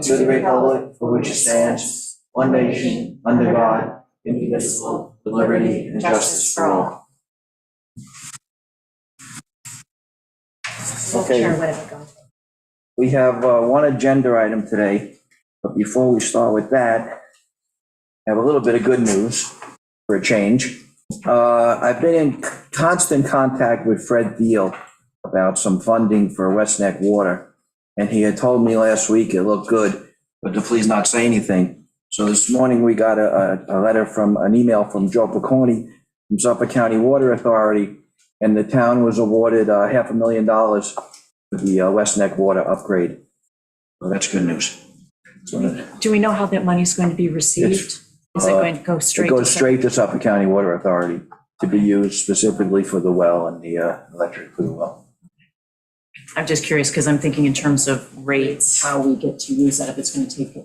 to the republic for which it stands, one nation, under God, indivisible, with liberty and justice for all. Okay, we have one agenda item today, but before we start with that, I have a little bit of good news for a change. I've been in constant contact with Fred Thiel about some funding for West Neck Water, and he had told me last week it looked good, but to please not say anything. So this morning we got a letter from, an email from Joe Piccone from Suffolk County Water Authority, and the town was awarded $500,000 for the West Neck Water upgrade. So that's good news. So Do we know how that money is going to be received? Is it going to go straight? it goes straight to Suffolk County Water Authority to be used specifically for the well and the electric for the well. I'm just curious because I'm thinking in terms of rates, how we get to use that, if it's going to take,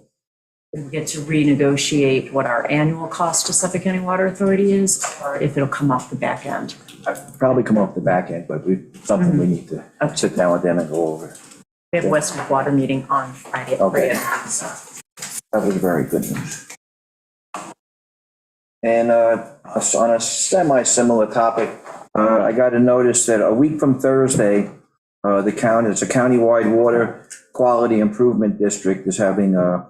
if we get to renegotiate what our annual cost to Suffolk County Water Authority is, or if it'll come off the back end. I'd probably come off the back end, but something we need to sit down with them and go over. We have West Neck Water meeting on Friday. At Okay. 3:00, so. That was very good news. And on a semi-similar topic, I got a notice that a week from Thursday, it's a countywide water quality improvement district is having a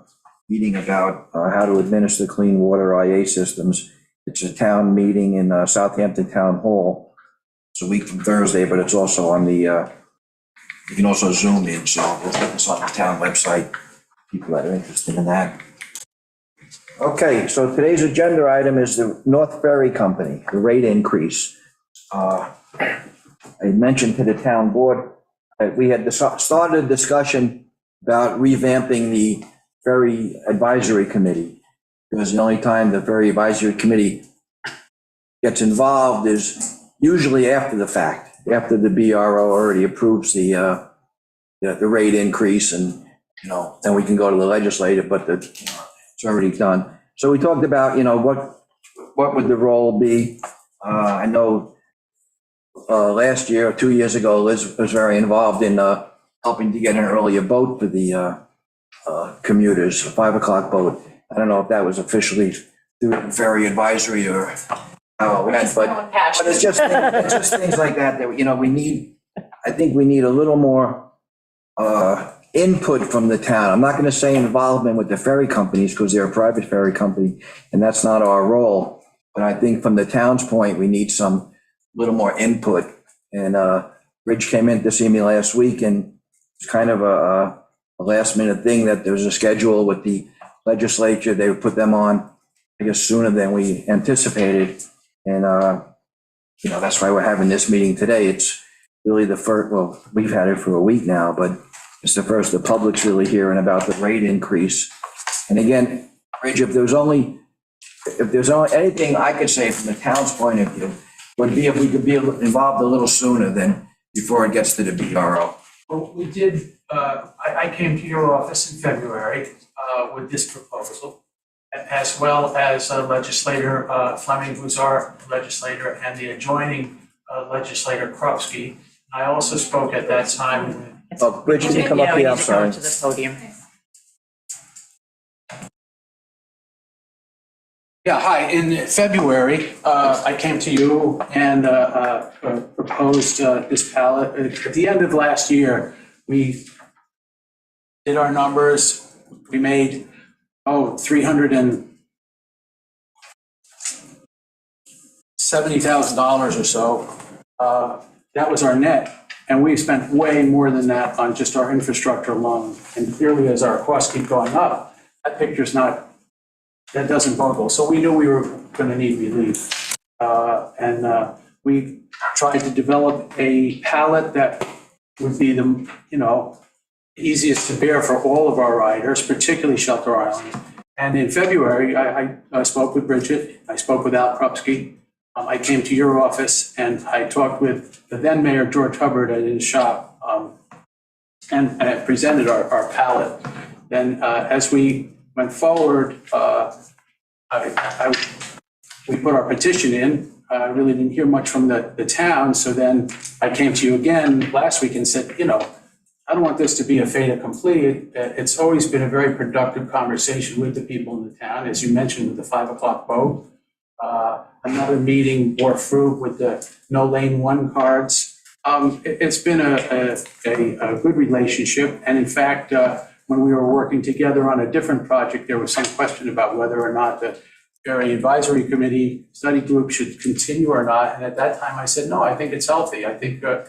meeting about how to administer clean water IA systems. It's a town meeting in Southampton Town Hall. It's a week from Thursday, but it's also on the, you can also Zoom in, so we'll put this on the town website, people that are interested in that. Okay, so today's agenda item is the North Ferry Company, the rate increase. I mentioned to the town board that we had started a discussion about revamping the Ferry Advisory Committee, because the only time the Ferry Advisory Committee gets involved is usually after the fact, after the BRO already approves the rate increase, and then we can go to the legislature, but it's already done. So we talked about, what would the role be? I know last year or 2 years ago, Liz was very involved in helping to get an earlier boat for the commuters, a 5 o'clock boat. I don't know if that was officially through the Ferry Advisory or how it went, but it's just things like that we need. I think we need a little more input from the town. I'm not going to say involvement with the ferry companies because they're a private ferry company and that's not our role. But I think from the town's point, we need some little more input. And Ridge came in to see me last week, and it's kind of a last minute thing that there's a schedule with the legislature. They would put them on, I guess, sooner than we anticipated. And, that's why we're having this meeting today. It's really the first, well, we've had it for a week now, but it's the first the public's really hearing about the rate increase. And again, Ridge, if there's only anything I could say from the town's point of view, would be if we could be involved a little sooner than before it gets to the BRO. Well, we did, I came to your office in February with this proposal, as well as legislator Fleming, who's our legislator, and the adjoining legislator Krupski. I also spoke at that time with. Oh, Bridget, you come up here, I'm sorry. To the podium. Yeah, hi. In February, I came to you and proposed this pallet. At the end of last year, we did our numbers. We made, $370,000 or so. That was our net. And we've spent way more than that on just our infrastructure alone. And clearly, as our costs keep going up, that picture's not, that doesn't bode well. So we knew we were going to need relief. And we tried to develop a pallet that would be the, easiest to bear for all of our riders, particularly Shelter Island. And in February, I spoke with Bridget, I spoke with Al Krupski. I came to your office and I talked with the then Mayor George Hubbard at his shop, and I presented our pallet. Then as we went forward, we put our petition in. I really didn't hear much from the town, so then I came to you again last week and said, I don't want this to be a fait accompli. It's always been a very productive conversation with the people in the town, as you mentioned with the 5 o'clock vote. Another meeting bore fruit with the no lane one cards. It's been a good relationship. And in fact, when we were working together on a different project, there was some question about whether or not the Area Advisory Committee study group should continue or not. And at that time I said, no, I think it's healthy. I think a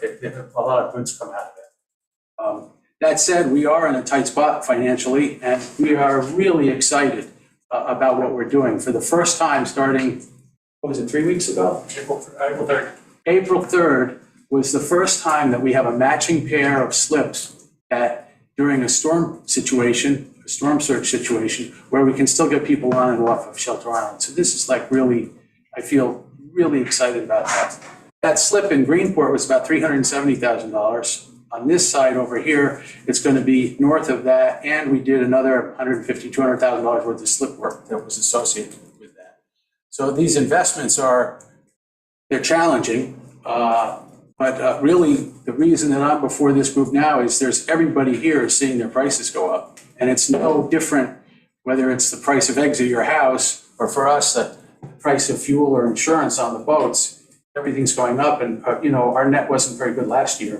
lot of good's come out of it. That said, we are in a tight spot financially, and we are really excited about what we're doing. For the first time starting, what was it, 3 weeks ago? April 3rd. April 3rd was the first time that we have a matching pair of slips that during a storm situation, a storm surge situation, where we can still get people on and off of Shelter Island. So this is like really, I feel really excited about that. That slip in Greenport was about $370,000. On this side over here, it's going to be north of that, and we did another $150,000, $200,000 worth of slip work that was associated with that. So these investments they're challenging, but really the reason that I'm before this group now is there's everybody here is seeing their prices go up, and it's no different whether it's the price of eggs at your house or for us the price of fuel or insurance on the boats. Everything's going up, and our net wasn't very good last year.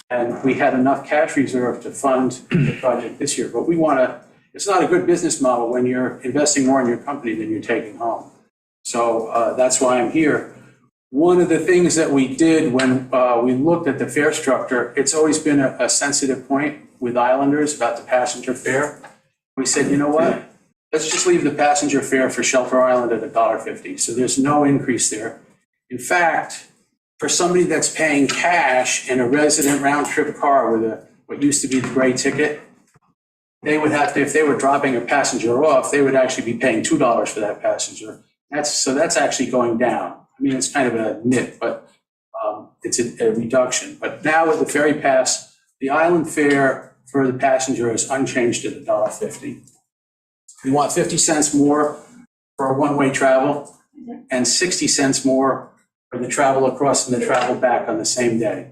And we had enough cash reserve to fund the project this year. But it's not a good business model when you're investing more in your company than you're taking home. So that's why I'm here. One of the things that we did when we looked at the fare structure, it's always been a sensitive point with Islanders about the passenger fare. We said, you know what? Let's just leave the passenger fare for Shelter Island at $1.50. So there's no increase there. In fact, for somebody that's paying cash in a resident round trip car with what used to be the gray ticket, they would have to, if they were dropping a passenger off, they would actually be paying $2 for that passenger. That's actually going down. I mean, it's kind of a nit, but it's a reduction. But now with the ferry pass, the island fare for the passenger is unchanged at $1.50. We want 50 cents more for one-way travel and 60 cents more for the travel across and the travel back on the same day.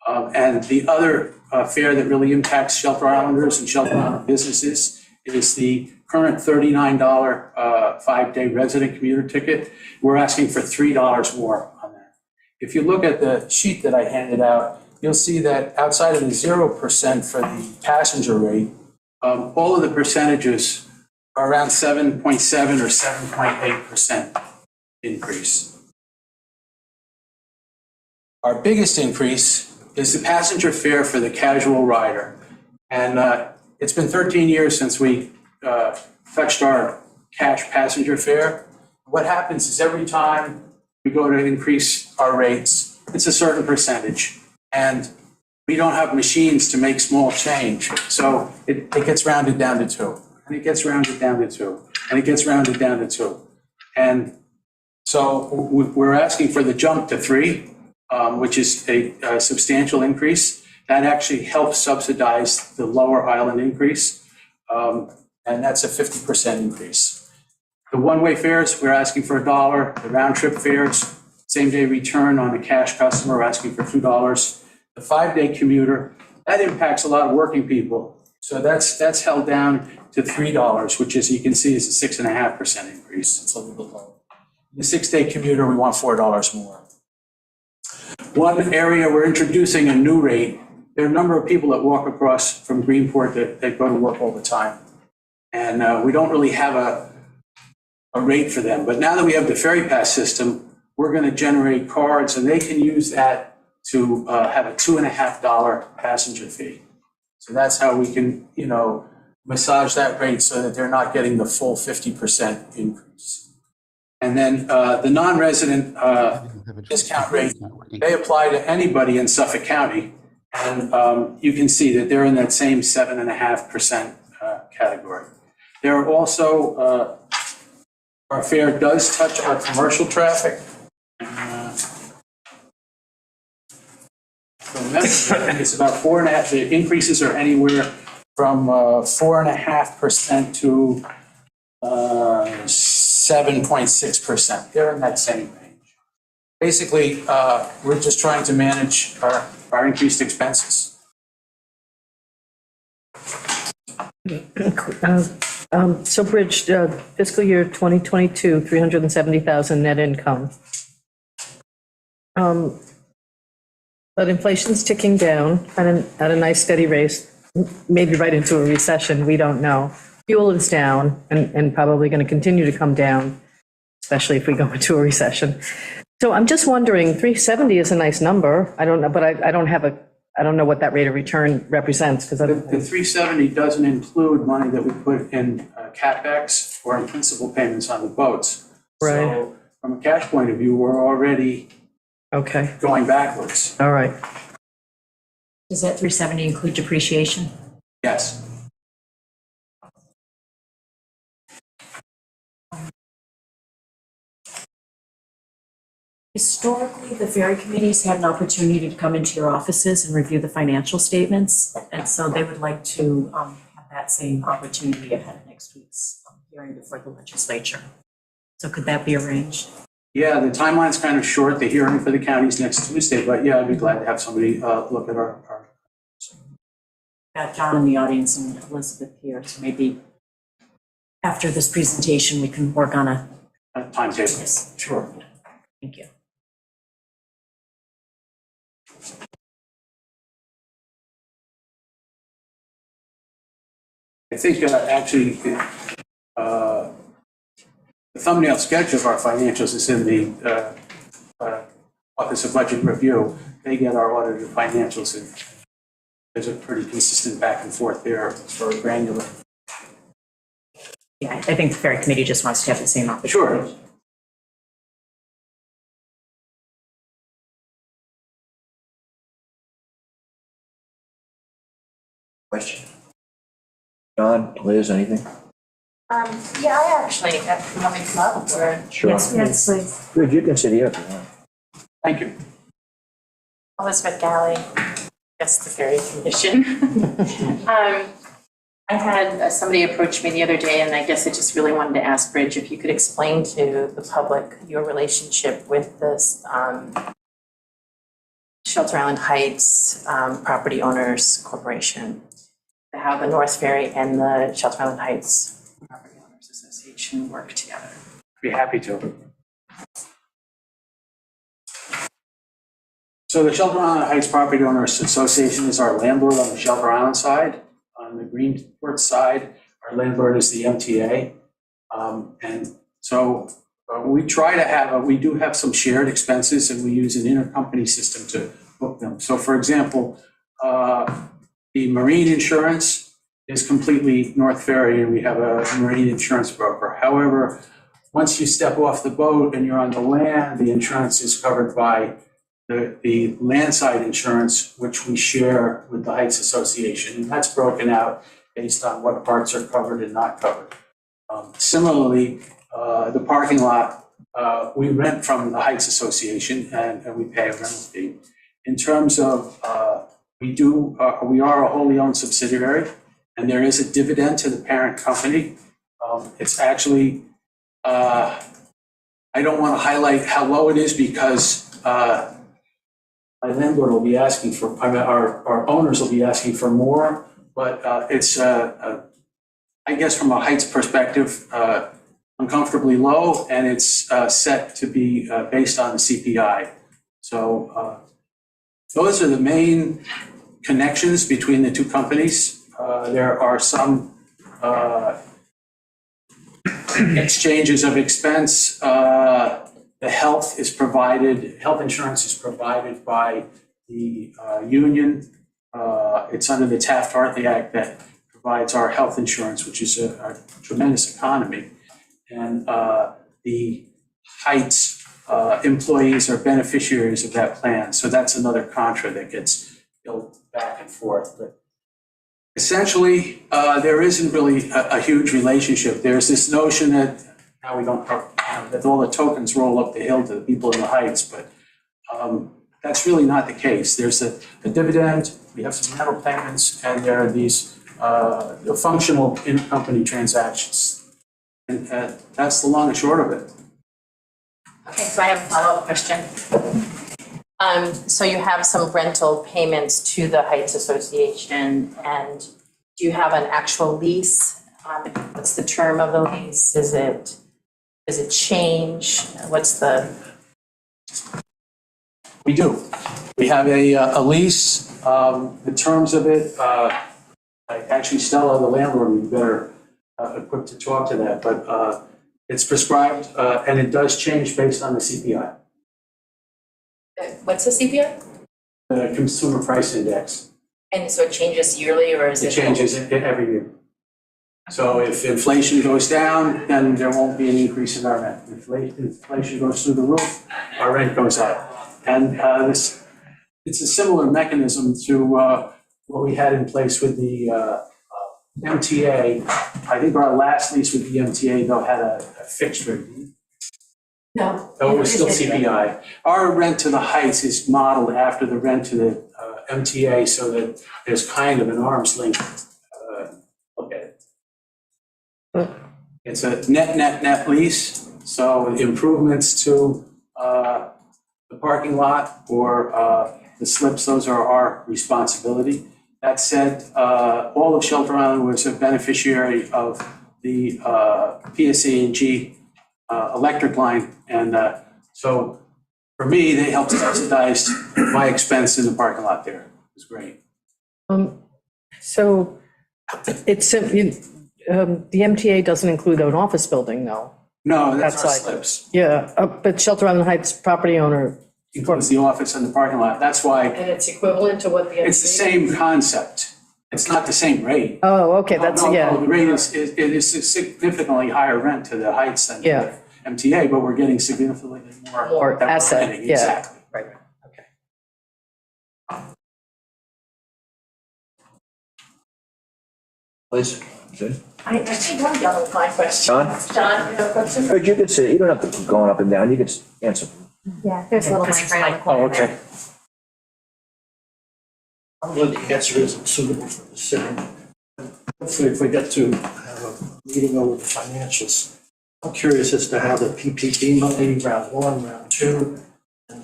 And the other fare that really impacts Shelter Islanders and Shelter Island businesses is the current $39 5-day resident commuter ticket. We're asking for $3 more on that. If you look at the sheet that I handed out, you'll see that outside of the 0% for the passenger rate, all of the percentages are around 7.7 or 7.8% increase. Our biggest increase is the passenger fare for the casual rider. And it's been 13 years since we touched our cash passenger fare. What happens is every time we go to increase our rates, it's a certain percentage. And we don't have machines to make small change. So it gets rounded down to 2. And it gets rounded down to 2. And it gets rounded down to 2. And so we're asking for the jump to 3. Which is a substantial increase. That actually helps subsidize the lower island increase, and that's a 50% increase. The one-way fares, we're asking for $1. The round-trip fares, same-day return on a cash customer, we're asking for $2. The 5-day commuter, that impacts a lot of working people. So that's held down to $3, which, as you can see, is a 6.5% increase. It's a little bit low. The 6-day commuter, we want $4 more. One area, we're introducing a new rate. There are a number of people that walk across from Greenport that go to work all the time. And we don't really have a rate for them. But now that we have the ferry pass system, we're going to generate cards, and they can use that to have a $2.50 passenger fee. So that's how we can, massage that rate so that they're not getting the full 50% increase. And then the non-resident discount rate, they apply to anybody in Suffolk County. And you can see that they're in that same 7.5% category. There are also, our fare does touch our commercial traffic. So remember, it's about 4.5%. The increases are anywhere from 4.5% to 7.6%. They're in that same range. Basically, we're just trying to manage our increased expenses. So Bridge, fiscal year 2022, 370,000 net income. But inflation's ticking down at a nice steady rate, maybe right into a recession, we don't know. Fuel is down and probably going to continue to come down, especially if we go into a recession. So I'm just wondering, 370 is a nice number. I don't know, but I don't know what that rate of return represents because The 370 doesn't include money that we put in CapEx or in principal payments on the boats. Right. So from a cash point of view, we're already Okay, going backwards. all right. Does that 370 include depreciation? Yes. Historically, the ferry committees had an opportunity to come into your offices and review the financial statements. And so they would like to have that same opportunity ahead of next week's hearing before the legislature. So could that be arranged? Yeah, the timeline's kind of short. The hearing for the county's next Tuesday, but yeah, I'd be glad to have somebody look at our Got John in the audience and Elizabeth here, so maybe after this presentation, we can work on a. timetable. Yes. Sure. Thank you. I think actually the thumbnail sketch of our financials is in the Office of Budget Review. They get our audited financials, and there's a pretty consistent back and forth there. It's very granular. Yeah, I think the ferry committee just wants to have the same opportunity. Sure. Question? John, Liz, anything? Yeah, I actually have come up or. Sure. Yes, please. Good, you can sit here if you want. Thank you. Elizabeth Galley, yes, the Ferry Commission. I had somebody approach me the other day, and I guess I just really wanted to ask Bridge if you could explain to the public your relationship with this Shelter Island Heights Property Owners Corporation, how the North Ferry and the Shelter Island Heights Property Owners Association work together. Be happy to. So the Shelter Island Heights Property Owners Association is our landlord on the Shelter Island side. On the Greenport side, our landlord is the MTA. And so we try to have, we do have some shared expenses, and we use an intercompany system to book them. So for example, the marine insurance is completely North Ferry, and we have a marine insurance broker. However, once you step off the boat and you're on the land, the insurance is covered by the landside insurance, which we share with the Heights Association, and that's broken out based on what parts are covered and not covered. Similarly, the parking lot, we rent from the Heights Association, and we pay a rental fee. In terms of, we are a wholly owned subsidiary, and there is a dividend to the parent company. It's actually, I don't want to highlight how low it is because my landlord will be asking for, our owners will be asking for more, but it's, I guess from a Heights perspective, uncomfortably low, and it's set to be based on the CPI. So those are the main connections between the two companies. There are some exchanges of expense. The health insurance is provided by the union. It's under the Taft-Hartley Act that provides our health insurance, which is a tremendous economy. And the Heights employees are beneficiaries of that plan. So that's another contra that gets built back and forth. But essentially, there isn't really a huge relationship. There's this notion that now we don't, that all the tokens roll up the hill to the people in the Heights, but that's really not the case. There's a dividend, we have some rental payments, and there are these functional intercompany transactions. And that's the long and short of it. Okay, so I have a follow-up question. So you have some rental payments to the Heights Association, and do you have an actual lease? What's the term of the lease? Does it change? What's the? We do. We have a lease. The terms of it, actually Stella, the landlord, would be better equipped to talk to that, but it's prescribed and it does change based on the CPI, What's the CPI? the Consumer Price Index. And so it changes yearly, or is It changes every year. So if inflation goes down, then there won't be an increase in our rent. If inflation goes through the roof, our rent goes up. And it's a similar mechanism to what we had in place with the MTA. I think our last lease with the MTA, though, had a fixed rate. No. Oh, it was still CPI. Our rent to the Heights is modeled after the rent to the MTA, so that there's kind of an arm's length look at it. It's a net lease, so improvements to the parking lot or the slips, those are our responsibility. That said, all of Shelter Island was a beneficiary of the PSE&G electric line, and so for me, they helped subsidize my expense in the parking lot there. It was great. So it's, the MTA doesn't include an office building, though. No, that's our Outside. slips. Yeah, but Shelter Island Heights property owner, Includes the office and the parking lot. That's why and it's equivalent to what the. it's the same concept. It's not the same rate. Oh, okay, that's, No, yeah. the rate it is a significantly higher rent to the Heights than Yeah. the MTA, but we're getting significantly more. More that we're asset, renting. yeah. Exactly. Right, okay. Please. I think I'm done with my question. John? John, you have a question? Good, you can sit, you don't have to keep going up and down, you can answer. Yeah, there's a little mic right on the corner. Oh, okay. I'm glad the answer isn't suitable for the sitting. Hopefully, if we get to have a meeting over the financials, I'm curious as to how the PPP money, round one, round two, and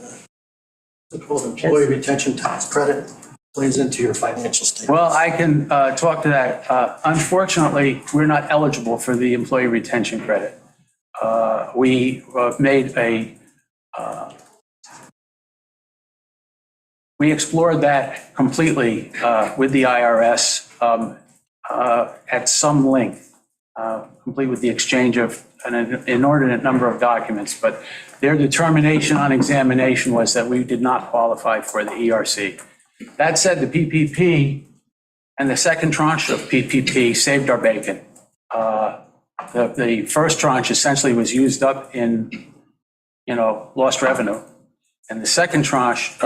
the called employee retention tax credit plays into your financial statement. Well, I can talk to that. Unfortunately, we're not eligible for the employee retention credit. We made we explored that completely with the IRS at some length, complete with the exchange of an inordinate number of documents. But their determination on examination was that we did not qualify for the ERC. That said, the PPP and the second tranche of PPP saved our bacon. The first tranche essentially was used up in, lost revenue. And the second tranche,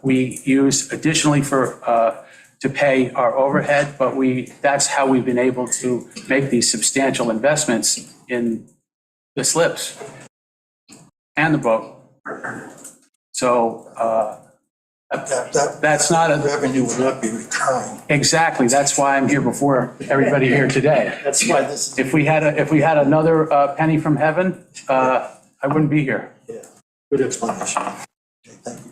we used additionally to pay our overhead, but that's how we've been able to make these substantial investments in the slips and the boat. So That that's not a, revenue would not be recurring. exactly, that's why I'm here before everybody here today. That's why this is, If we had another penny from heaven, I wouldn't be here. yeah, good explanation. Okay, thank you.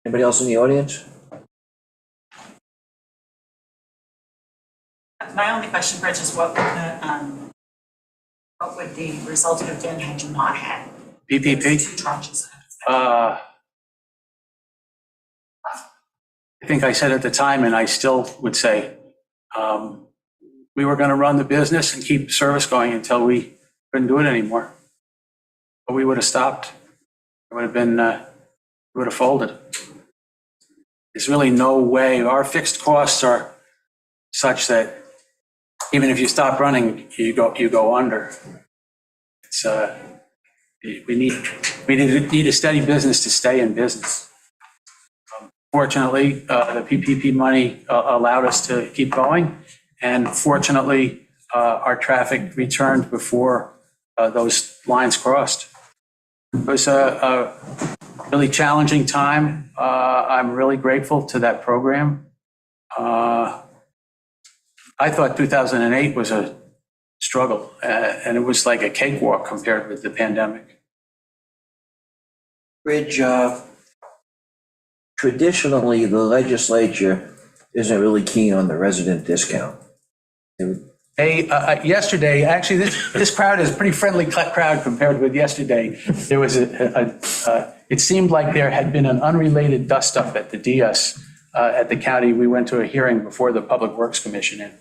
Anybody else in the audience? My only question, Rich, is what would the result have been had you not had PPP? two tranches? I think I said at the time, and I still would say, we were going to run the business and keep service going until we couldn't do it anymore. But we would have stopped. It would have been, we would have folded. There's really no way. Our fixed costs are such that even if you stop running, you go under. It's we need a steady business to stay in business. Fortunately, the PPP money allowed us to keep going, and fortunately, our traffic returned before those lines crossed. It was a really challenging time. I'm really grateful to that program. I thought 2008 was a struggle, and it was like a cakewalk compared with the pandemic. Bridge, traditionally, the legislature isn't really keen on the resident discount. Yesterday, actually, this crowd is a pretty friendly crowd compared with yesterday. There was it seemed like there had been an unrelated dust-up at the DS at the county. We went to a hearing before the Public Works Commission. And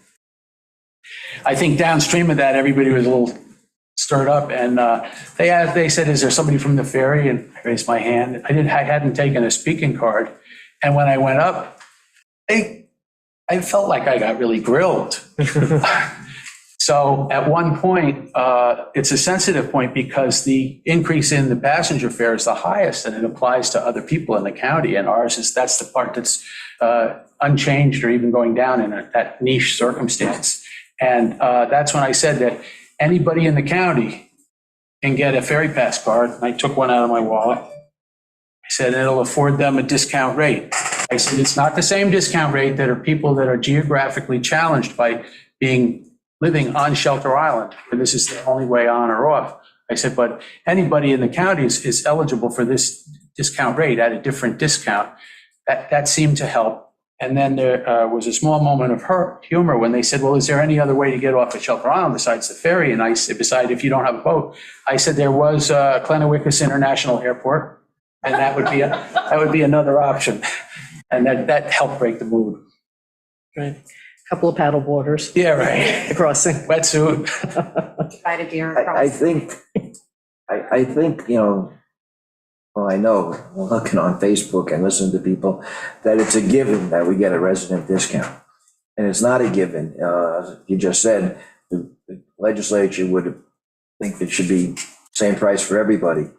I think downstream of that, everybody was a little stirred up, and they said, "Is there somebody from the ferry?" And I raised my hand. I hadn't taken a speaking card, and when I went up, I felt like I got really grilled. So at one point, it's a sensitive point because the increase in the passenger fare is the highest, and it applies to other people in the county, and that's the part that's unchanged or even going down in that niche circumstance. And that's when I said that anybody in the county can get a ferry pass card. And I took one out of my wallet. I said, it'll afford them a discount rate. I said, it's not the same discount rate that are people that are geographically challenged by living on Shelter Island, where this is the only way on or off. I said, but anybody in the county is eligible for this discount rate at a different discount. That seemed to help. And then there was a small moment of humor when they said, well, is there any other way to get off of Shelter Island besides the ferry? And I said, besides, if you don't have a boat, I said there was Klenowickus International Airport, and that would be another option. And that helped break the mood. Right. Couple of paddle boarders. Yeah, right. The crossing. Wetsuit. Divided deer I across. think, well, I know, looking on Facebook and listening to people, that it's a given that we get a resident discount. And it's not a given. You just said the legislature would think it should be same price for everybody.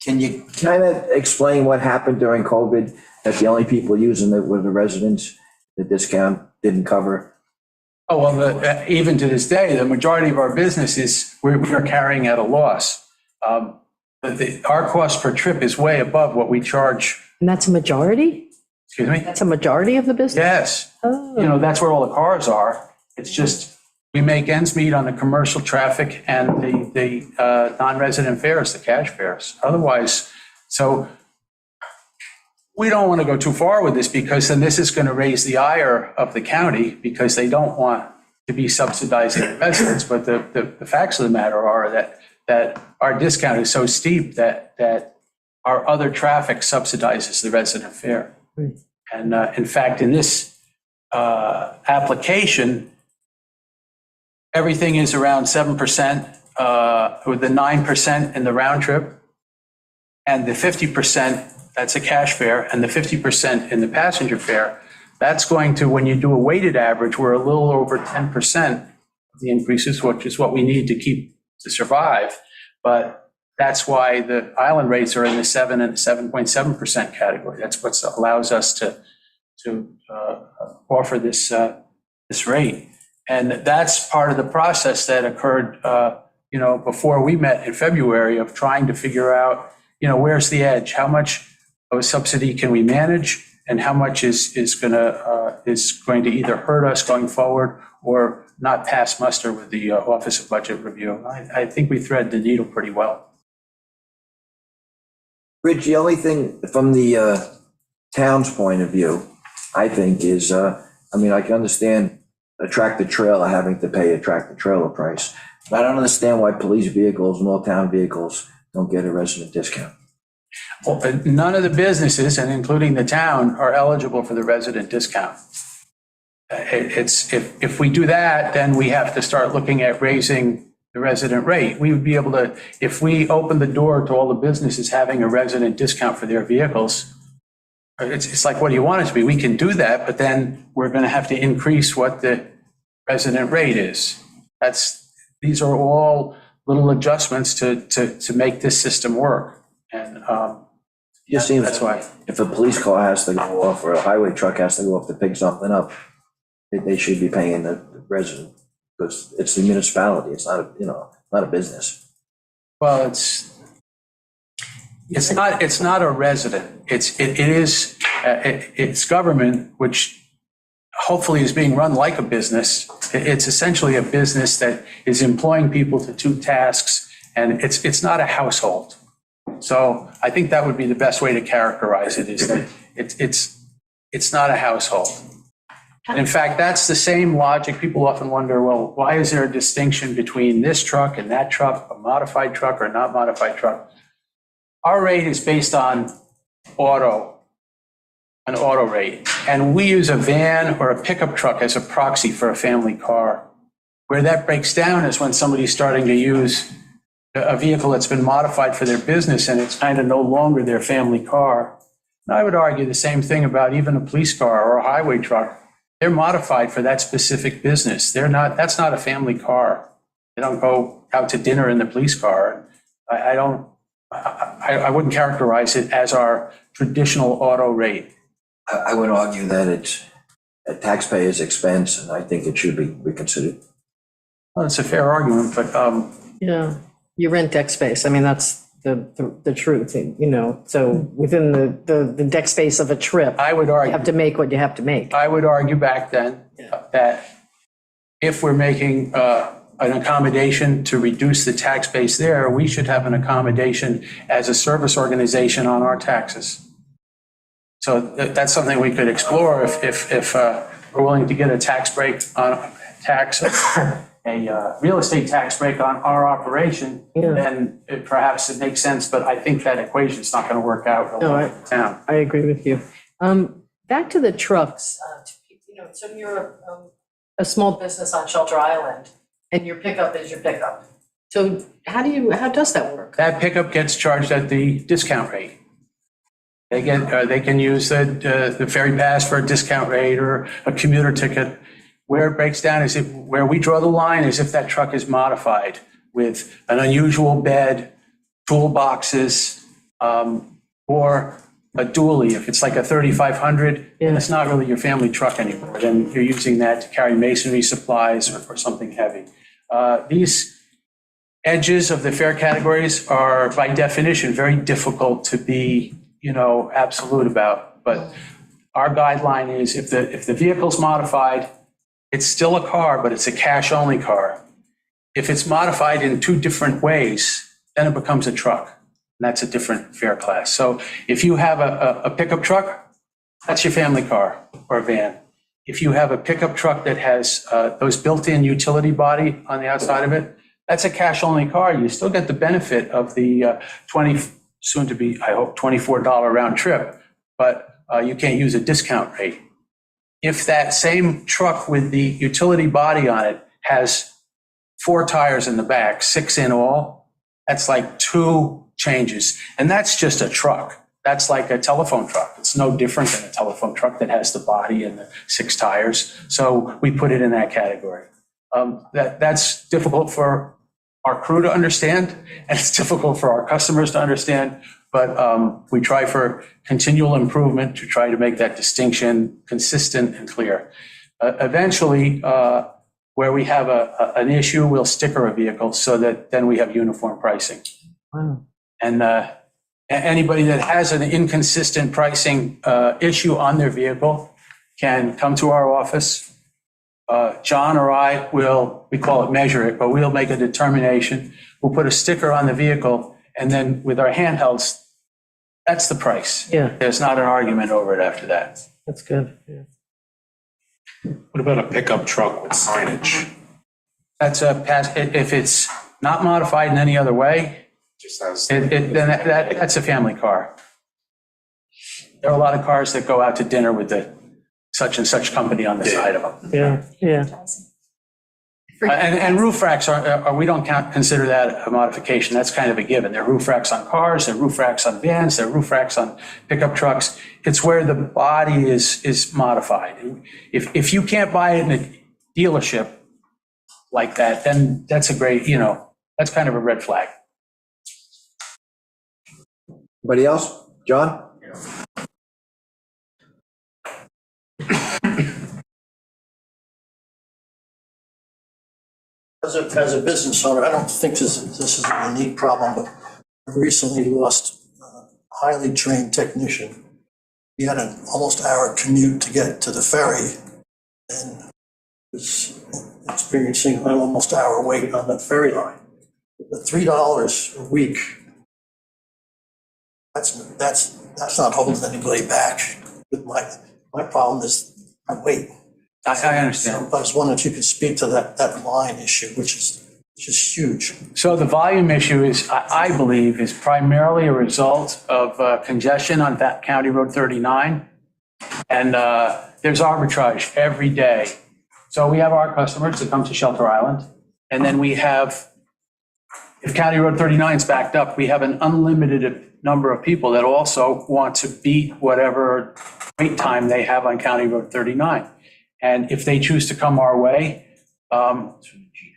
Can you kind of explain what happened during COVID, that the only people using it were the residents, the discount didn't cover? Oh, well, even to this day, the majority of our businesses, we're carrying at a loss. Our cost per trip is way above what we charge. And that's a majority? Excuse me? That's a majority of the business? Yes. Oh. That's where all the cars are. It's just, we make ends meet on the commercial traffic and the non-resident fares, the cash fares. Otherwise, so we don't want to go too far with this because then this is going to raise the ire of the county because they don't want to be subsidizing the residents. But the facts of the matter are that our discount is so steep that our other traffic subsidizes the resident fare. Right. And in fact, in this application, everything is around 7%, with the 9% in the round trip, and the 50%, that's a cash fare, and the 50% in the passenger fare. That's going to, when you do a weighted average, we're a little over 10% of the increases, which is what we need to survive. But that's why the island rates are in the 7 and 7.7% category. That's what allows us to offer this rate. And that's part of the process that occurred, before we met in February, of trying to figure out, where's the edge? How much of a subsidy can we manage, and how much is going to either hurt us going forward or not pass muster with the Office of Budget Review. I think we thread the needle pretty well. Rich, the only thing from the town's point of view, I think, is, I can understand a tractor trailer having to pay a tractor trailer price. But I don't understand why police vehicles and all town vehicles don't get a resident discount. Well, none of the businesses, and including the town, are eligible for the resident discount. If we do that, then we have to start looking at raising the resident rate. We would be able to, if we open the door to all the businesses having a resident discount for their vehicles, it's like, what do you want it to be? We can do that, but then we're going to have to increase what the resident rate is. These are all little adjustments to make this system work. And It just seems that's why. if a police car has to go off or a highway truck has to go off to pick something up, they should be paying the resident, because it's the municipality. It's not not a business. Well, it's not a resident. It's government, which hopefully is being run like a business. It's essentially a business that is employing people to do tasks, and it's not a household. So I think that would be the best way to characterize it, is that it's not a household. And in fact, that's the same logic. People often wonder, well, why is there a distinction between this truck and that truck, a modified truck or not modified truck? Our rate is based on an auto rate. And we use a van or a pickup truck as a proxy for a family car. Where that breaks down is when somebody's starting to use a vehicle that's been modified for their business and it's kind of no longer their family car. And I would argue the same thing about even a police car or a highway truck. They're modified for that specific business. That's not a family car. They don't go out to dinner in the police car. I wouldn't characterize it as our traditional auto rate. I would argue that it's a taxpayer's expense, and I think it should be reconsidered. Well, it's a fair argument, but Yeah, you rent deck space. I mean, that's the truth, you know, so within the deck space of a trip, I would you argue. have to make what you have to make. I would argue back then that if we're making an accommodation to reduce the tax base there, we should have an accommodation as a service organization on our taxes. So that's something we could explore if we're willing to get a tax break on a real estate tax break on our operation, then perhaps it makes sense, but I think that equation is not going to work out real well in the town. I agree with you. Back to the trucks, you know, so you're a small business on Shelter Island and your pickup is your pickup. So how does that work? That pickup gets charged at the discount rate. They can use the ferry pass for a discount rate or a commuter ticket. Where it breaks down is where we draw the line is if that truck is modified with an unusual bed, toolboxes, or a dually. If it's like a 3500, then it's not really your family truck anymore. Then you're using that to carry masonry supplies or something heavy. These edges of the fare categories are by definition very difficult to be, absolute about. But our guideline is if the vehicle's modified, it's still a car, but it's a cash-only car. If it's modified in two different ways, then it becomes a truck. And that's a different fare class. So if you have a pickup truck, that's your family car or van. If you have a pickup truck that has those built-in utility body on the outside of it, that's a cash-only car. You still get the benefit of the soon to be, I hope, $24 round trip, but you can't use a discount rate. If that same truck with the utility body on it has 4 tires in the back, 6 in all, that's like 2 changes. And that's just a truck. That's like a telephone truck. It's no different than a telephone truck that has the body and the 6 tires. So we put it in that category. That's difficult for our crew to understand, and it's difficult for our customers to understand. But we try for continual improvement to try to make that distinction consistent and clear. Eventually, where we have an issue, we'll sticker a vehicle so that then we have uniform pricing. Wow. And anybody that has an inconsistent pricing issue on their vehicle can come to our office. John or I will, we call it measure it, but we'll make a determination. We'll put a sticker on the vehicle, and then with our handhelds, that's the price. Yeah. There's not an argument over it after that. That's good. Yeah. What about a pickup truck with signage? That's if it's not modified in any other way, Just has. then that's a family car. There are a lot of cars that go out to dinner with the such and such company on the side of them. Yeah, yeah. And roof racks we don't consider that a modification. That's kind of a given. There are roof racks on cars, there are roof racks on vans, there are roof racks on pickup trucks. It's where the body is modified. If you can't buy it in a dealership like that, then that's a great, that's kind of a red flag. Anybody else? John? As a business owner, I don't think this is a unique problem, but I recently lost a highly trained technician. He had an almost hour commute to get to the ferry and was experiencing an almost hour wait on the ferry line. The $3 a week that's not holding anybody back. With my problem is I wait. I understand. So I was wondering if you could speak to that line issue, which is huge. So the volume issue is, I believe, is primarily a result of congestion on that County Road 39. And there's arbitrage every day. So we have our customers that come to Shelter Island. And then we have, if County Road 39 is backed up, we have an unlimited number of people that also want to beat whatever wait time they have on County Road 39. And if they choose to come our way,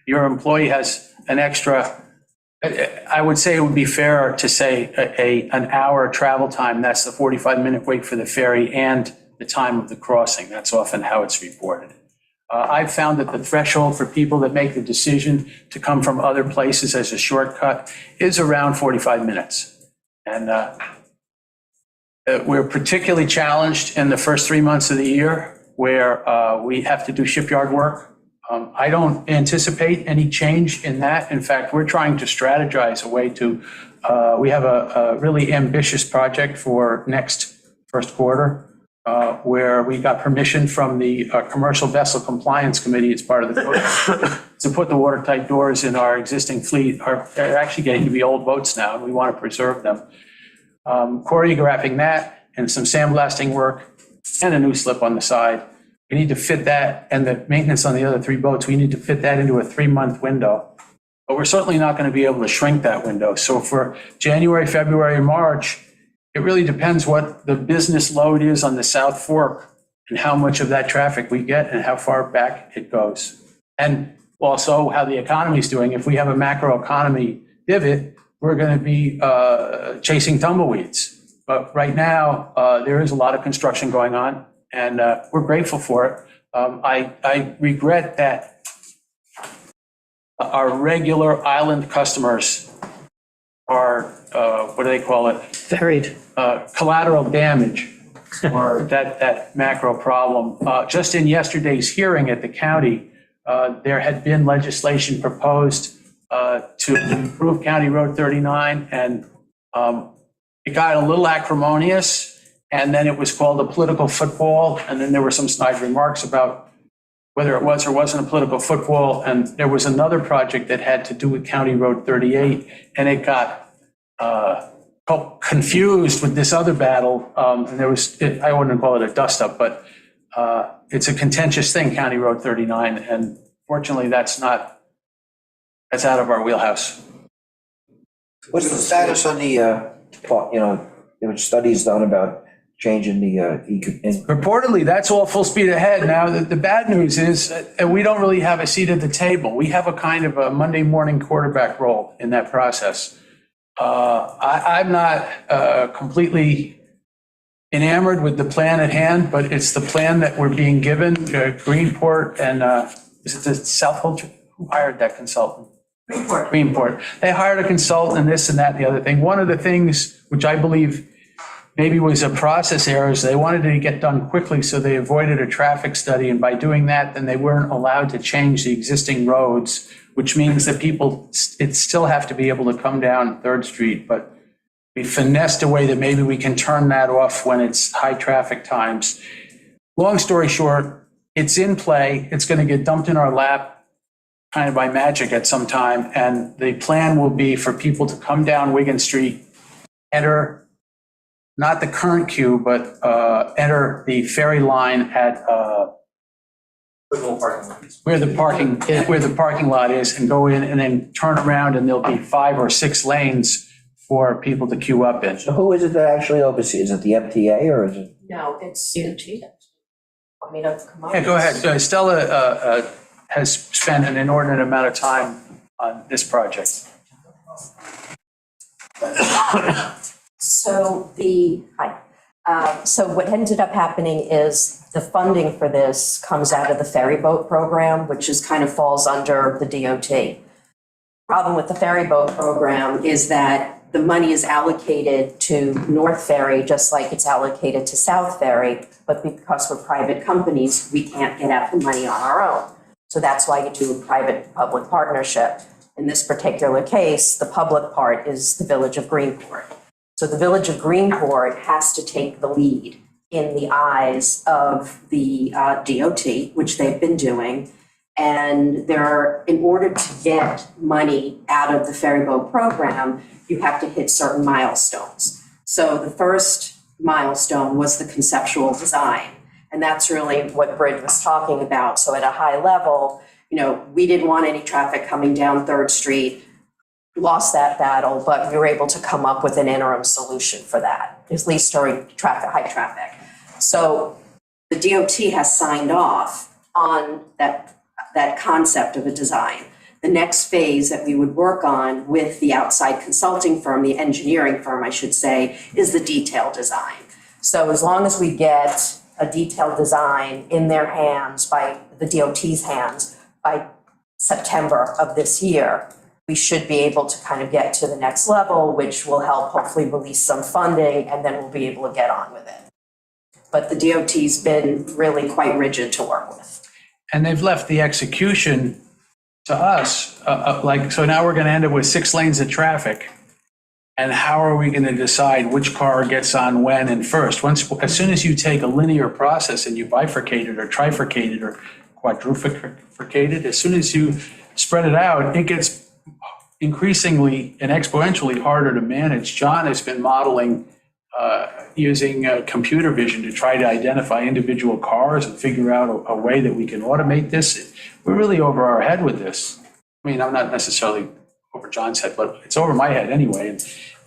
your employee has an extra, I would say it would be fair to say an hour travel time. That's the 45-minute wait for the ferry and the time of the crossing. That's often how it's reported. I've found that the threshold for people that make the decision to come from other places as a shortcut is around 45 minutes. And we're particularly challenged in the first 3 months of the year where we have to do shipyard work. I don't anticipate any change in that. In fact, we're trying to strategize a way to, we have a really ambitious project for next first quarter, where we got permission from the Commercial Vessel Compliance Committee as part of the code to put the watertight doors in our existing fleet. They're actually getting to be old boats now, and we want to preserve them. Choreographing that and some sandblasting work and a new slip on the side. We need to fit that, and the maintenance on the other 3 boats, we need to fit that into a 3-month window. But we're certainly not going to be able to shrink that window. So for January, February, and March, it really depends what the business load is on the South Fork and how much of that traffic we get and how far back it goes. And also how the economy is doing. If we have a macro economy divot, we're going to be chasing tumbleweeds. But right now, there is a lot of construction going on, and we're grateful for it. I regret that our regular island customers are, what do they call it? Varied. Collateral damage or that macro problem. Just in yesterday's hearing at the county, there had been legislation proposed to improve County Road 39, and it got a little acrimonious, and then it was called a political football, and then there were some snide remarks about whether it was or wasn't a political football, and there was another project that had to do with County Road 38, and it got confused with this other battle, and there was, I wouldn't call it a dust-up, but it's a contentious thing, County Road 39, and fortunately, that's out of our wheelhouse. What's the status on the, there were studies done about changing the, Reportedly, that's all full speed ahead. Now, the bad news is we don't really have a seat at the table. We have a kind of a Monday morning quarterback role in that process. I'm not completely enamored with the plan at hand, but it's the plan that we're being given. Greenport and is it the Southold? Who hired that consultant? Greenport. They hired a consultant and this and that and the other thing. One of the things which I believe maybe was a process error is they wanted to get done quickly, so they avoided a traffic study. And by doing that, then they weren't allowed to change the existing roads, which means that people still have to be able to come down 3rd Street. But we finessed a way that maybe we can turn that off when it's high traffic times. Long story short, it's in play. It's going to get dumped in our lap kind of by magic at some time. And the plan will be for people to come down Wigan Street, enter not the current queue, but enter the ferry line at where the parking lot is, and go in and then turn around, and there'll be 5 or 6 lanes for people to queue up in. so who is it that actually oversees? Is it the MTA or is it? No, it's DOT. Want me to come up? Yeah, go ahead. Stella has spent an inordinate amount of time on this project. So what ended up happening is the funding for this comes out of the ferry boat program, which is kind of falls under the DOT. Problem with the ferry boat program is that the money is allocated to North Ferry, just like it's allocated to South Ferry, but because we're private companies, we can't get at the money on our own. So that's why you do a private-public partnership. In this particular case, the public part is the Village of Greenport. So the Village of Greenport has to take the lead in the eyes of the DOT, which they've been doing. And in order to get money out of the ferry boat program, you have to hit certain milestones. So the first milestone was the conceptual design. And that's really what Bridge was talking about. So at a high level, we didn't want any traffic coming down 3rd Street, lost that battle, but we were able to come up with an interim solution for that, at least during high traffic. So the DOT has signed off on that concept of a design. The next phase that we would work on with the outside consulting firm, the engineering firm, I should say, is the detailed design. So as long as we get a detailed design in their hands, by the DOT's hands, by September of this year, we should be able to kind of get to the next level, which will help hopefully release some funding, and then we'll be able to get on with it. But the DOT's been really quite rigid to work with. And they've left the execution to us, so now we're gonna end up with 6 lanes of traffic. And how are we gonna decide which car gets on when and first? As soon as you take a linear process and you bifurcate it or trifurcate it or quadrufurcate it, as soon as you spread it out, it gets increasingly and exponentially harder to manage. John has been modeling using computer vision to try to identify individual cars and figure out a way that we can automate this. We're really over our head with this. I mean, I'm not necessarily over John's head, but it's over my head anyway.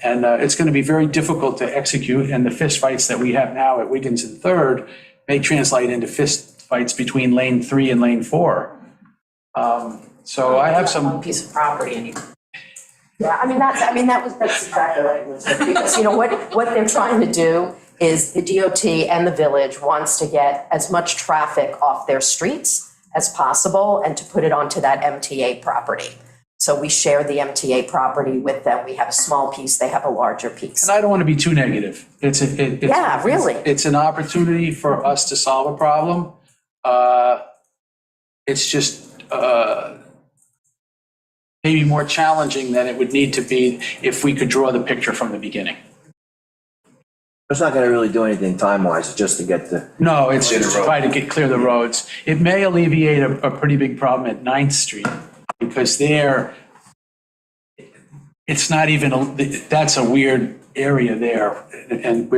And it's going to be very difficult to execute. And the fist fights that we have now at Wiggins and 3rd may translate into fist fights between lane 3 and lane 4. So I have some One piece of property and you. Yeah, that's exactly what it was. Because, what they're trying to do is the DOT and the village wants to get as much traffic off their streets as possible and to put it onto that MTA property. So we share the MTA property with them. We have a small piece, they have a larger piece. And I don't want to be too negative. Yeah, really. It's an opportunity for us to solve a problem. It's just maybe more challenging than it would need to be if we could draw the picture from the beginning. It's not gonna really do anything time-wise, it's just to get the. No, it's just to try to clear the roads. It may alleviate a pretty big problem at 9th Street because there, it's not even, that's a weird area there and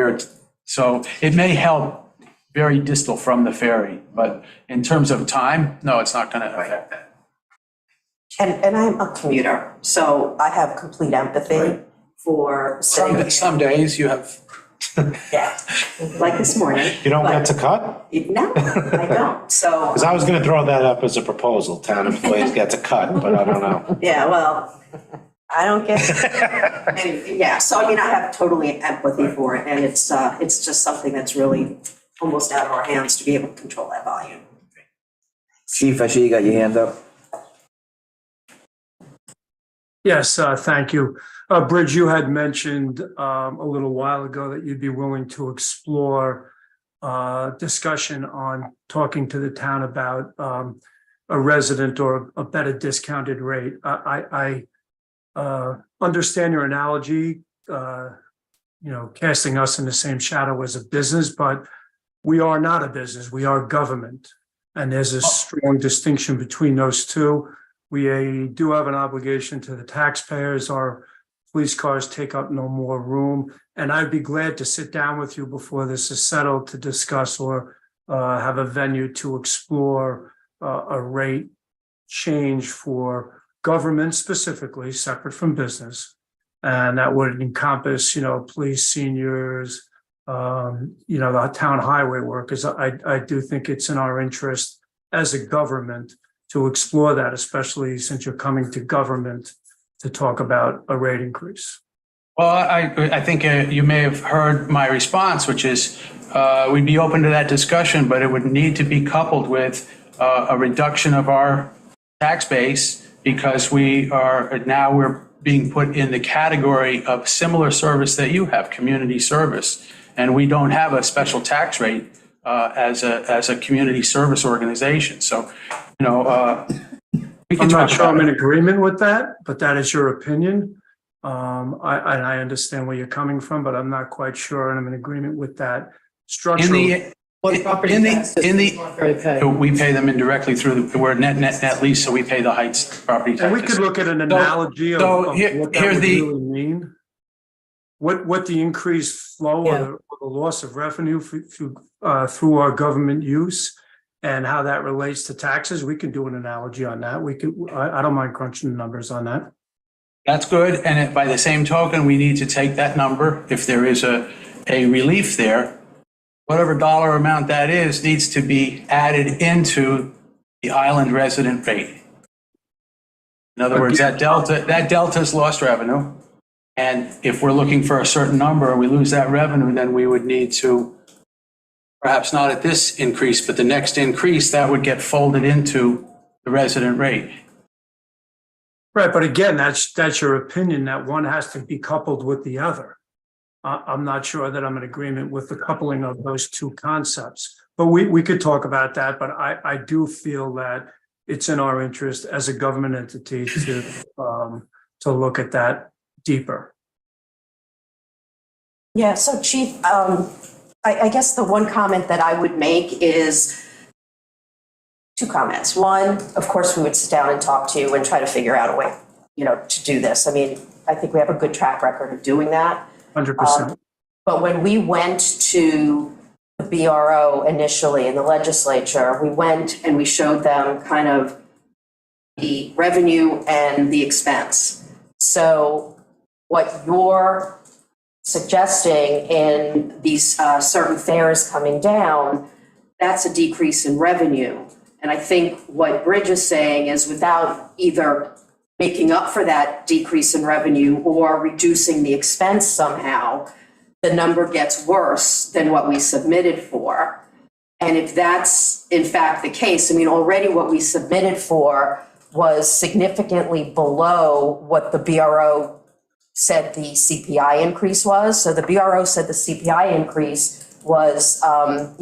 so it may help very distal from the ferry, but in terms of time, no, it's not gonna affect that. And I'm a commuter, so I have complete empathy for sitting here. Some days you have. Yeah, like this morning. You don't get to cut? No, I don't, so. Because I was going to throw that up as a proposal. Town employees get to cut, but I don't know. Yeah, well, I don't get, and, yeah, so I have totally empathy for it, and it's just something that's really almost out of our hands to be able to control that volume. Chief, I see you got your hand up. Yes, thank you. Bridge, you had mentioned a little while ago that you'd be willing to explore discussion on talking to the town about a resident or a better discounted rate. I understand your analogy, casting us in the same shadow as a business, but we are not a business, we are government. And there's a strong distinction between those two. We do have an obligation to the taxpayers. Our police cars take up no more room. And I'd be glad to sit down with you before this is settled to discuss or have a venue to explore a rate change for government specifically, separate from business. And that would encompass, police, seniors, the town highway workers. I do think it's in our interest as a government to explore that, especially since you're coming to government to talk about a rate increase. Well, I think you may have heard my response, which is we'd be open to that discussion, but it would need to be coupled with a reduction of our tax base because we're being put in the category of similar service that you have, community service. And we don't have a special tax rate as a community service organization. So, we can I'm talk not sure about I'm in it. agreement with that, but that is your opinion. I understand where you're coming from, but I'm not quite sure, and I'm in agreement with that In structure. the, What property in the, taxes in does the, Northbury pay? we pay them indirectly through, we're net lease, so we pay the Heights property And we taxes. could look at an analogy of so of here- what that here's would the- really mean. What the increased flow or the loss of revenue through our government use and how that relates to taxes. We can do an analogy on that. I don't mind crunching the numbers on that. That's good, and by the same token, we need to take that number, if there is a relief there, whatever dollar amount that is, needs to be added into the island resident rate. In other words, that delta's lost revenue, and if we're looking for a certain number and we lose that revenue, then we would need to, perhaps not at this increase, but the next increase, that would get folded into the resident rate. Right, but again, that's your opinion that one has to be coupled with the other. I'm not sure that I'm in agreement with the coupling of those two concepts, but we could talk about that. But I do feel that it's in our interest as a government entity to look at that deeper. Yeah, so Chief, I guess the one comment that I would make is two comments. One, of course, we would sit down and talk to you and try to figure out a way, to do this. I mean, I think we have a good track record of doing that. 100%. But when we went to the BRO initially in the legislature, we went and we showed them kind of the revenue and the expense. So what you're suggesting in these certain fares coming down, that's a decrease in revenue. And I think what Bridge is saying is without either making up for that decrease in revenue or reducing the expense somehow, the number gets worse than what we submitted for. And if that's in fact the case, I mean, already what we submitted for was significantly below what the BRO said the CPI increase was. So the BRO said the CPI increase was, over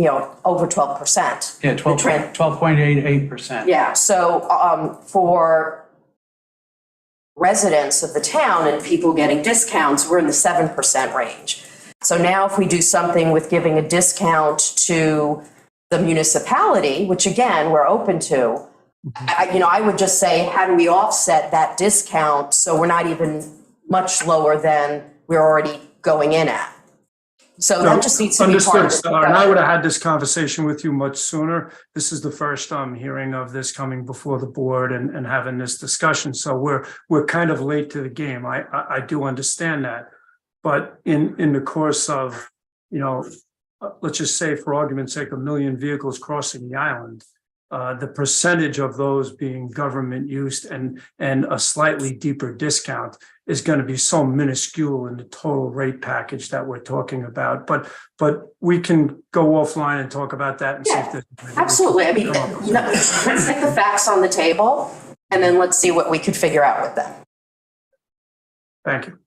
12%. Yeah, 12.88%. Yeah, so for residents of the town and people getting discounts, we're in the 7% range. So now if we do something with giving a discount to the municipality, which again, we're open to, I would just say, how do we offset that discount so we're not even much lower than we're already going in at? So that just needs to be part of Understood, the Star, and I would have had this conversation with you much sooner. This is the first I'm hearing of this coming before the board and having this discussion. So we're kind of late to the game. I do understand that. But in the course of, let's just say for argument's sake, 1 million vehicles crossing the island, the percentage of those being government used and a slightly deeper discount is going to be so minuscule in the total rate package that we're talking about. But we can go offline and talk about that and see if there's. Absolutely. I mean, let's get the facts on the table and then let's see what we could figure out with them. Thank you.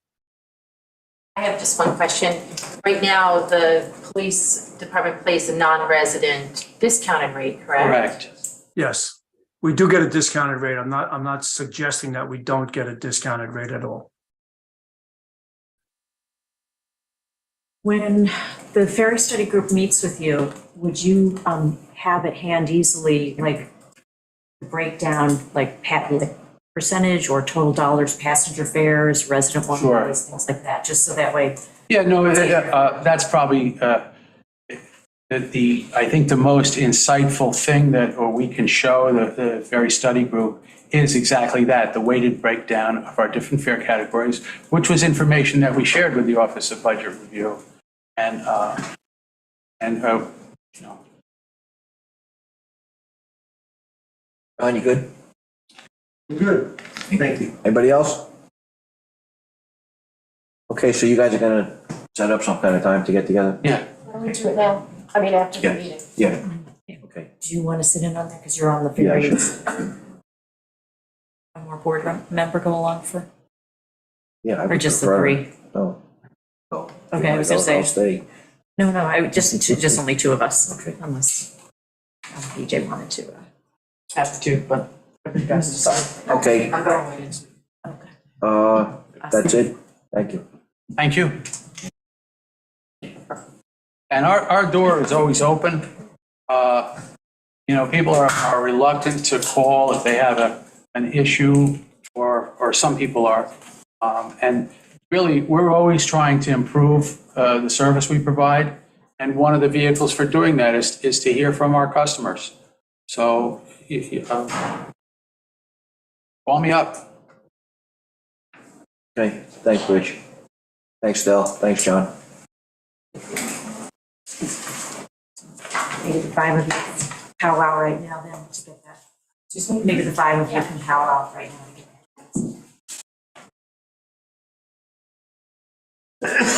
I have just one question. Right now, the police department pays a non-resident discounted rate, correct? Correct. Yes, we do get a discounted rate. I'm not suggesting that we don't get a discounted rate at all. When the ferry study group meets with you, would you have at hand easily, like, breakdown, like percentage or total dollars, passenger fares, resident one Sure. ways, things like that, just so that way? Yeah, no, that's probably I think the most insightful thing or we can show the Ferry Study Group is exactly that, the weighted breakdown of our different fare categories, which was information that we shared with the Office of Budget Review. And Ron, you good? Good. Thank you. Anybody else? Okay, so you guys are gonna set up some kind of time to get together? yeah, Why don't we do it now? I mean, after the Yeah. meeting. Yeah. Okay. Do you want to sit in on that, because you're on the Yeah, ferry? sure. One more board member go along for, Yeah. I or would just the prefer- three? No. Okay, I was gonna say. I'll stay. No, I would just only two of us, Okay. unless BJ wanted to have two, but you guys decide. Okay, I'm going with it. Okay. that's it. Thank you. Thank you. And our door is always open. You know, people are reluctant to call if they have an issue, or some people are. And really, we're always trying to improve the service we provide. And one of the vehicles for doing that is to hear from our customers. So call me up. Okay, thanks, Rich. Thanks, Del. Thanks, John. Maybe the five of you powwow right now then to get that. Just maybe the five of you can powwow right now to get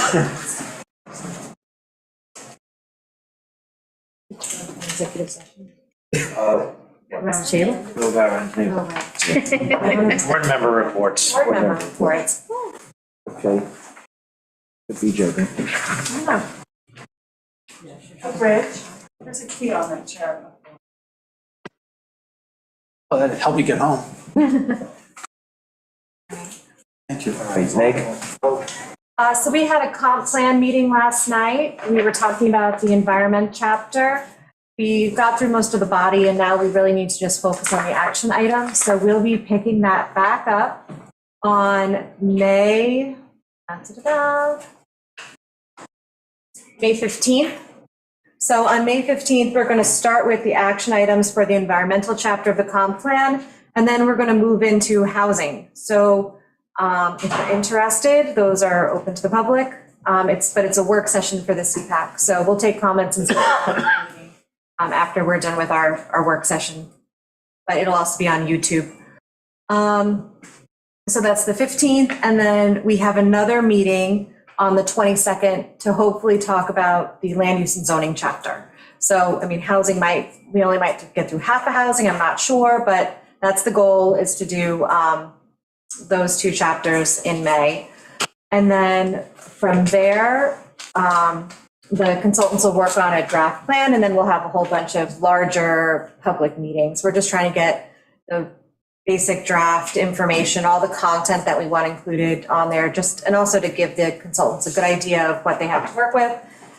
that. Executive session. Around the table? Go back around the table. Oh, right. Board member reports. Board member reports. Okay. Good be joking. Rich, there's a key on that chair. Oh, that'd help me get home. Thank you. All right, Meg? So we had a comp plan meeting last night. We were talking about the environment chapter. We got through most of the body and now we really need to just focus on the action items. So we'll be picking that back up on May 15th. So on May 15th, we're going to start with the action items for the environmental chapter of the comp plan, and then we're going to move into housing. So if you're interested, those are open to the public. But it's a work session for the CPAC. So we'll take comments and after we're done with our work session, but it'll also be on YouTube. So that's the 15th, and then we have another meeting on the 22nd to hopefully talk about the land use and zoning chapter. So, I mean, housing we only might get through half of housing, I'm not sure, but that's the goal, is to do those two chapters in May. And then from there, the consultants will work on a draft plan, and then we'll have a whole bunch of larger public meetings. We're just trying to get the basic draft information, all the content that we want included on there, and also to give the consultants a good idea of what they have to work with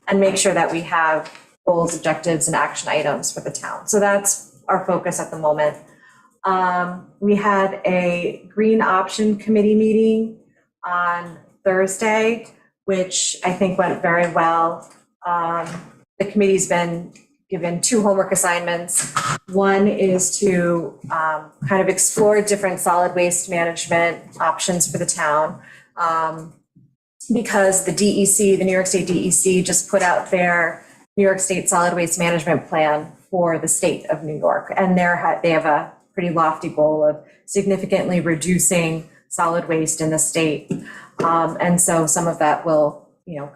and make sure that we have goals, objectives, and action items for the town. So that's our focus at the moment. We had a Green Option Committee meeting on Thursday, which I think went very well. The committee's been given 2 homework assignments. One is to kind of explore different solid waste management options for the town. Because the DEC, the New York State DEC, just put out their New York State Solid Waste Management Plan for the state of New York. And they have a pretty lofty goal of significantly reducing solid waste in the state. And so some of that will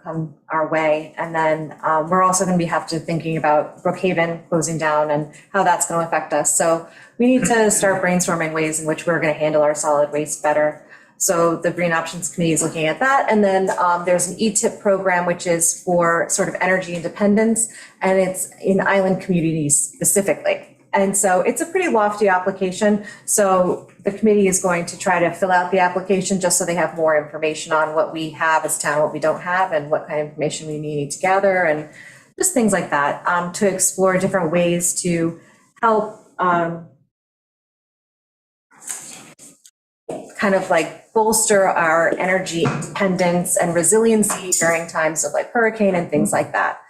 come our way. And then we're also going to have to thinking about Brookhaven closing down and how that's going to affect us. So we need to start brainstorming ways in which we're going to handle our solid waste better. So the Green Options Committee is looking at that. And then there's an ETIP program, which is for sort of energy independence, and it's in island communities specifically. And so it's a pretty lofty application. So the committee is going to try to fill out the application just so they have more information on what we have as town, what we don't have, and what kind of information we need to gather, and just things like that, to explore different ways to help kind of like bolster our energy independence and resiliency during times of like hurricane and things like that.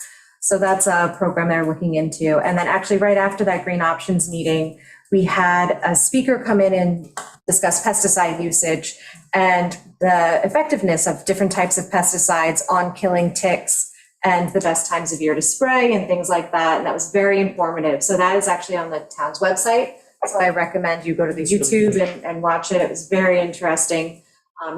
So that's a program they're looking into. And then actually right after that Green Options meeting, we had a speaker come in and discuss pesticide usage and the effectiveness of different types of pesticides on killing ticks and the best times of year to spray and things like that. And that was very informative. So that is actually on the town's website. So I recommend you go to the YouTube and watch it. It was very interesting.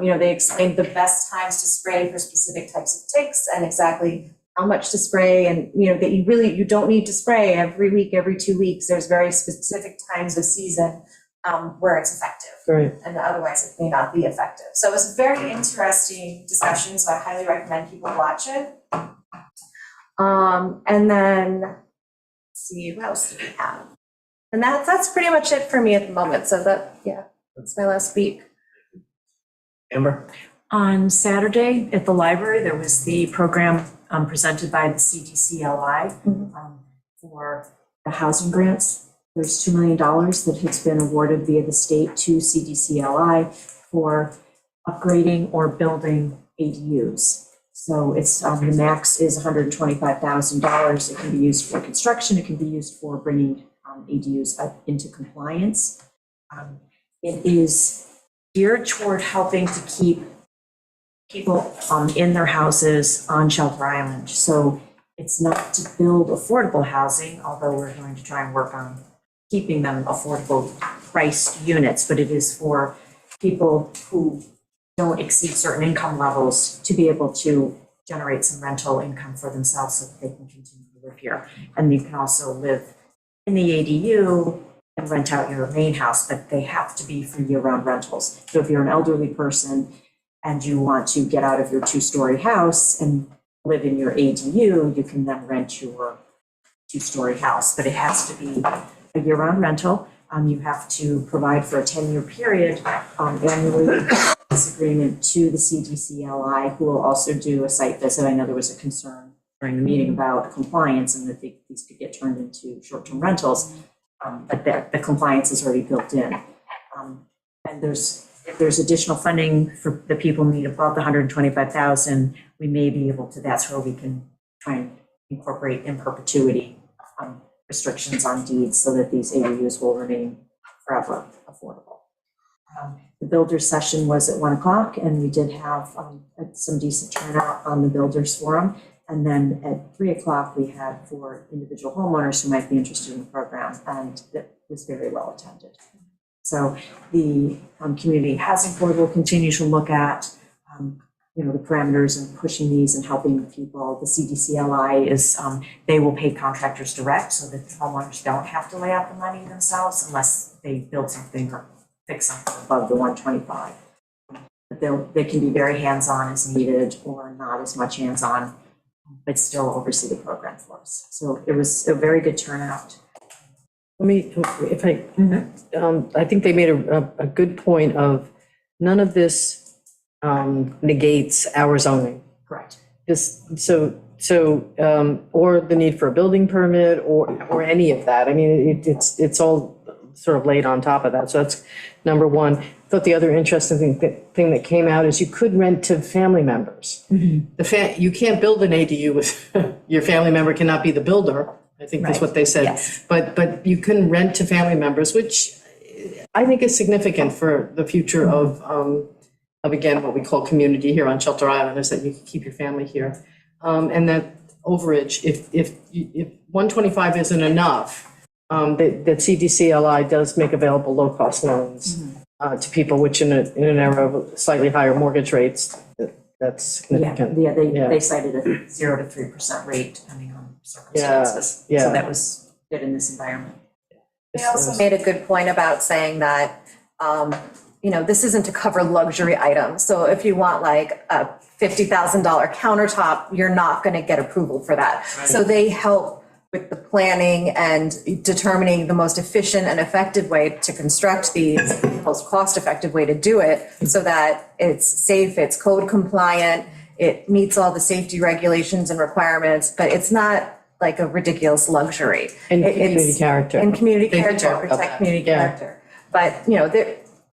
They explained the best times to spray for specific types of ticks and exactly how much to spray, and that you don't need to spray every week, every 2 weeks. There's very specific times of season where it's effective. Great. And otherwise it may not be effective. So it was a very interesting discussion, so I highly recommend people watch it. And then, let's see, what else do we have? And that's pretty much it for me at the moment. So that's my last week. Amber? On Saturday at the library, there was the program presented by the CDCLI for the housing grants. There's $2 million that has been awarded via the state to CDCLI for upgrading or building ADUs. So it's, the max is $125,000. It can be used for construction. It can be used for bringing ADUs up into compliance. It is geared toward helping to keep people in their houses on Shelter Island. So it's not to build affordable housing, although we're going to try and work on keeping them affordable priced units, but it is for people who don't exceed certain income levels to be able to generate some rental income for themselves so that they can continue to live here. And you can also live in the ADU and rent out your main house, but they have to be for year-round rentals. So if you're an elderly person and you want to get out of your two-story house and live in your ADU, you can then rent your two-story house, but it has to be a year-round rental. You have to provide for a 10-year period annually this agreement to the CDCLI, who will also do a site visit. I know there was a concern during the meeting about compliance and that these could get turned into short-term rentals, but the compliance is already built in. And if there's additional funding for the people who need above the 125,000, we may be able to, that's where we can try and incorporate in perpetuity restrictions on deeds so that these ADUs will remain forever affordable. The builders session was at 1 o'clock, and we did have some decent turnout on the builders forum. And then at 3 o'clock, we had for individual homeowners who might be interested in the program, and it was very well attended. So the Community Housing Board will continue to look at the parameters and pushing these and helping people. The CDCLI is, they will pay contractors direct so that homeowners don't have to lay out the money themselves unless they build something or fix something above the 125. But they can be very hands-on as needed or not as much hands-on, but still oversee the program for us. So it was a very good turnout. I think they made a good point of none of this negates our zoning. Correct. Or the need for a building permit or any of that. I mean, it's all sort of laid on top of that. So that's number one. I thought the other interesting thing that came out is you could rent to family members. Mm-hmm. You can't build an ADU with, your family member cannot be the builder. I think that's what they said. Yes. But you can rent to family members, which I think is significant for the future of again, what we call community here on Shelter Island, is that you can keep your family here. And that overage, if 125 isn't enough, that CDCLI does make available low-cost loans to people, which in an era of slightly higher mortgage rates, that's significant. They cited a 0 to 3% rate depending on circumstances. Yeah. So that was good in this environment. They also made a good point about saying that, this isn't to cover luxury items. So if you want like a $50,000 countertop, you're not going to get approval for that. Right. So they help with the planning and determining the most efficient and effective way to construct these, the most cost-effective way to do it so that it's safe, it's code compliant, it meets all the safety regulations and requirements, but it's not like a ridiculous luxury. And community character. And community They character, talk about protect that. community character. But,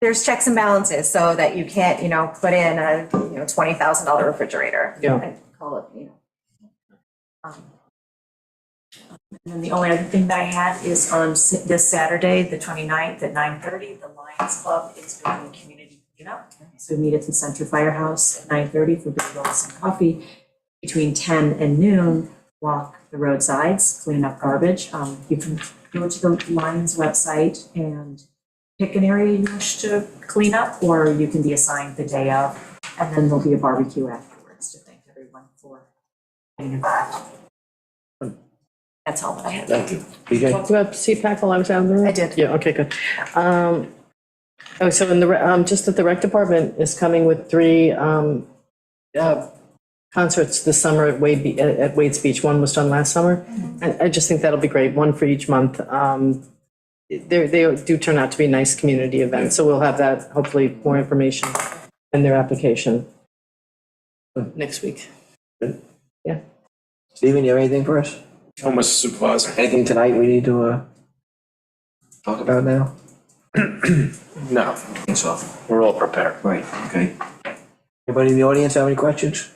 there's checks and balances so that you can't, put in a, $20,000 refrigerator. Yeah. And call it, And then the only other thing that I had is on this Saturday, the 29th at 9:30, the Lions Club is doing a community cleanup. So we meet at the Center Firehouse at 9:30 for bagels and coffee. Between 10 and noon, walk the roadsides, clean up garbage. You can go to the Lions website and pick an area you wish to clean up, or you can be assigned the day of, and then there'll be a barbecue afterwards to thank everyone for being involved. That's all that I had. Thank you. BJ? Talked about CPAC while I was out there? I did. Yeah, okay, good. So in the, just that the rec department is coming with 3 concerts this summer at Wade's Beach. One was done last summer. And I just think that'll be great, one for each month. They do turn out to be nice community events, so we'll have that, hopefully more information in their application. next week. Stephen, you have anything for us? No, Mr. Supervisor. Anything tonight we need to talk about now? No, Think so. we're all prepared. Right, okay. Anybody in the audience have any questions?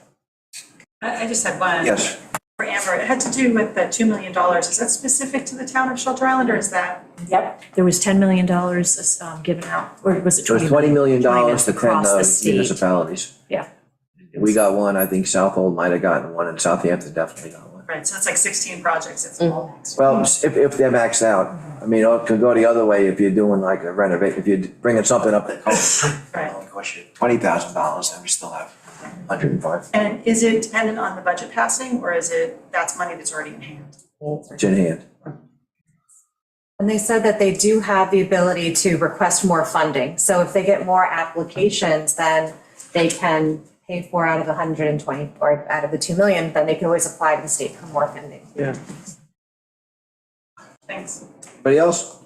I just had one. Yes. For Amber, it had to do with the $2 million. Is that specific to the town of Shelter Island, or is that? Yep, there was $10 million given out, or was it So it's $20 $20 million to 10 across the state? municipalities. Yeah. We got one, I think Southold might have gotten one, and Southampton definitely got one. Right, so it's like 16 projects, it's all next. Well, if they're maxed out, I mean, it could go the other way if you're doing like a renovate, if you're bringing something up that costs, Right. cost you $20,000, then we still have 105. And is it dependent on the budget passing, or is it, that's money that's already in hand? It's in hand. And they said that they do have the ability to request more funding. So if they get more applications, then they can pay for out of the 120 or out of the 2 million, then they can always apply to the state for more funding. Yeah. Thanks. Anybody else?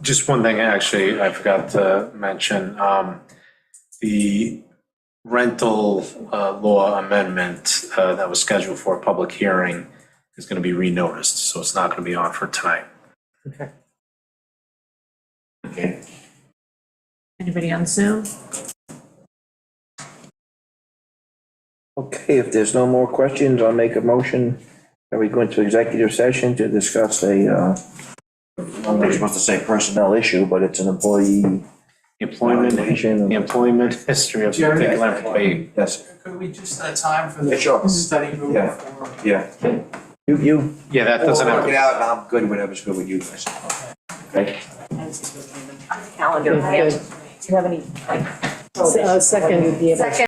Just one thing, actually, I forgot to mention, the rental law amendment that was scheduled for a public hearing is going to be renoticed, so it's not going to be on for tonight. Okay. Anybody on Zoom? Okay, if there's no more questions, I'll make a motion that we go into executive session to discuss a, I'm not supposed to say personnel issue, but it's an employee. Employment, the employment history of a particular employee. Yes, Could we just set a time for Yeah, the sure. study moving Yeah. forward? yeah. You Yeah, that doesn't work it have, out, and I'm good, whatever's good with you guys. Okay? Calendar. Good. Do you have any, like, Second would be able to.